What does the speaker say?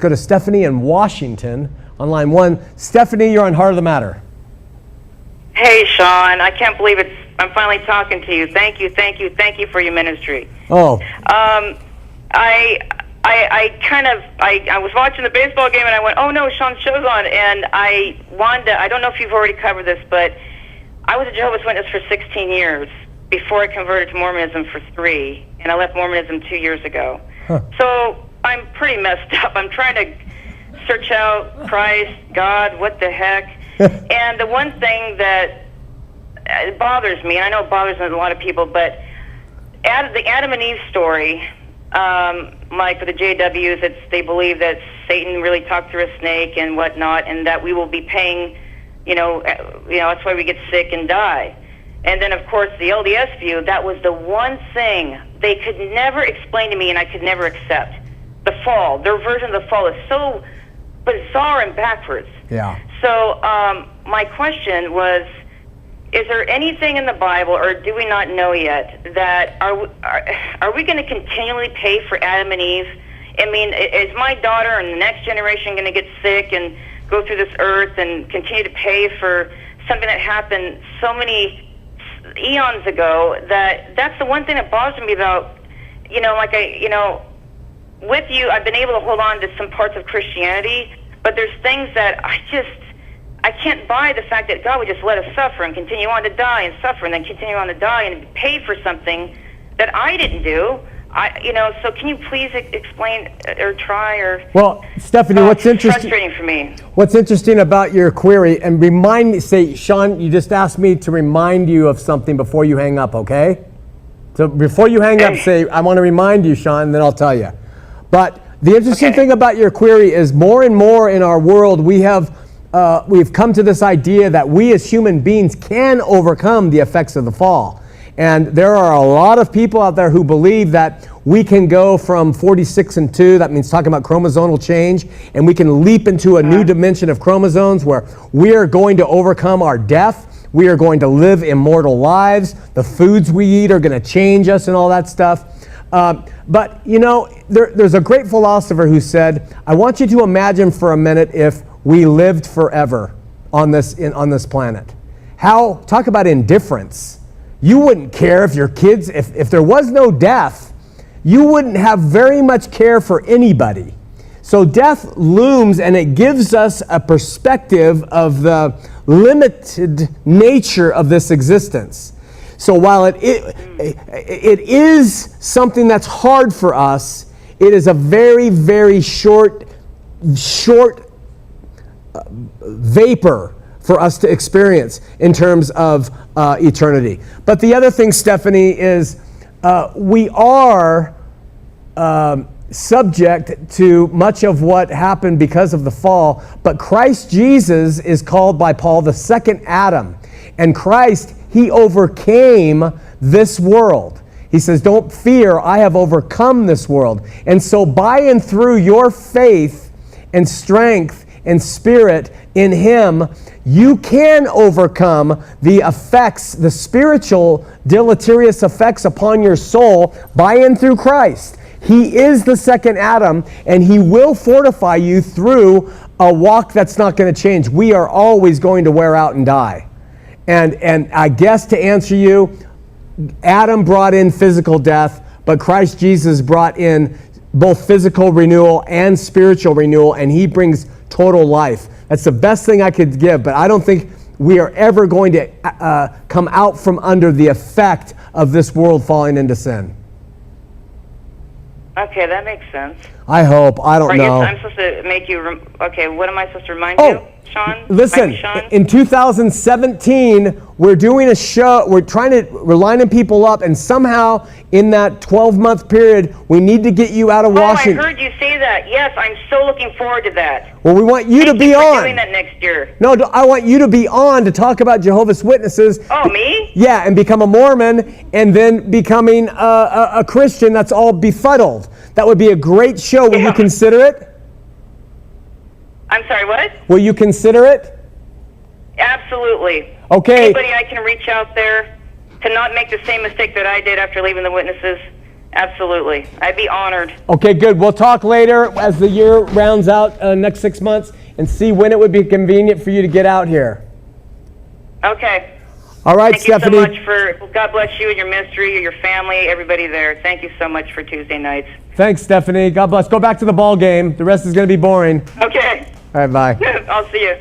Let's go to Stephanie in Washington on line 1. Stephanie, you're on Heart of the Matter. Hey, Shawn, I can't believe I'm finally talking to you. Thank you for your ministry. Oh. I was watching the baseball game and I went, oh no, Shawn's show's on, and I don't know if you've already covered this, but I was a Jehovah's Witness for 16 years before I converted to Mormonism for 3, and I left Mormonism 2 years ago. Huh. So I'm pretty messed up. I'm trying to search out Christ, God, what the heck. And the one thing that bothers me, and I know it bothers a lot of people, but the Adam and Eve story, like for the JWs, they believe that Satan really talked through a snake and whatnot, and that we will be paying, that's why we get sick and die. And then, of course, the LDS view, that was the one thing they could never explain to me and I could never accept. The fall. Their version of the fall is so bizarre and backwards. Yeah. So my question was, is there anything in the Bible, or do we not know yet, that are we going to continually pay for Adam and Eve? I mean, is my daughter and the next generation going to get sick and go through this earth and continue to pay for something that happened so many eons ago? That's the one thing that bothers me about, with you, I've been able to hold on to some parts of Christianity, but there's things that I can't buy the fact that God would just let us suffer and continue on to die and suffer and then continue on to die and pay for something that I didn't do. So can you please explain or try or... Well, Stephanie, what's interesting... frustrating for me. What's interesting about your query, and remind me, say, Shawn, you just asked me to remind you of something before you hang up, okay? So before you hang up, say, I want to remind you, Shawn, and then I'll tell you. But the interesting thing about your query is more and more in our world, we've come to this idea that we as human beings can overcome the effects of the fall. And there are a lot of people out there who believe that we can go from 46 and 2, that means talking about chromosomal change, and we can leap into a new dimension of chromosomes where we are going to overcome our death. We are going to live immortal lives. The foods we eat are going to change us and all that stuff. But, there's a great philosopher who said, I want you to imagine for a minute if we lived forever on this planet. Talk about indifference. You wouldn't care if your kids, if there was no death, you wouldn't have very much care for anybody. So death looms, and it gives us a perspective of the limited nature of this existence. So while it is something that's hard for us, it is a very, very short vapor for us to experience in terms of eternity. But the other thing, Stephanie, is we are subject to much of what happened because of the fall, but Christ Jesus is called by Paul the second Adam. And Christ, he overcame this world. He says, don't fear, I have overcome this world. And so by and through your faith and strength and spirit in him, you can overcome the effects, the spiritual deleterious effects upon your soul by and through Christ. He is the second Adam, and he will fortify you through a walk that's not going to change. We are always going to wear out and die. And I guess to answer you, Adam brought in physical death, but Christ Jesus brought in both physical renewal and spiritual renewal, and he brings total life. That's the best thing I could give, but I don't think we are ever going to come out from under the effect of this world falling into sin. Okay, that makes sense. I hope. I don't know. I'm supposed to make you... okay, what am I supposed to remind you, Shawn? Listen, in 2017, we're doing a show. We're lining people up, and somehow in that 12-month period, we need to get you out of Washington. I heard you say that. Yes, I'm so looking forward to that. Well, we want you to be on. Doing that next year. No, I want you to be on to talk about Jehovah's Witnesses. Oh, me? Yeah, and become a Mormon, and then becoming a Christian. That's all befuddled. That would be a great show. Will you consider it? I'm sorry, what? Will you consider it? Absolutely. Okay. Anybody I can reach out there to not make the same mistake that I did after leaving the Witnesses, Absolutely. I'd be honored. Okay, good. We'll talk later as the year rounds out, next 6 months, and see when it would be convenient for you to get out here. Okay. All right, Thank Stephanie. you so much for, God bless you and your ministry, your family, everybody there. Thank you so much for Tuesday nights. Thanks, Stephanie. God bless. Go back to the ball game. The rest is going to be boring. Okay. All right, bye. I'll see you.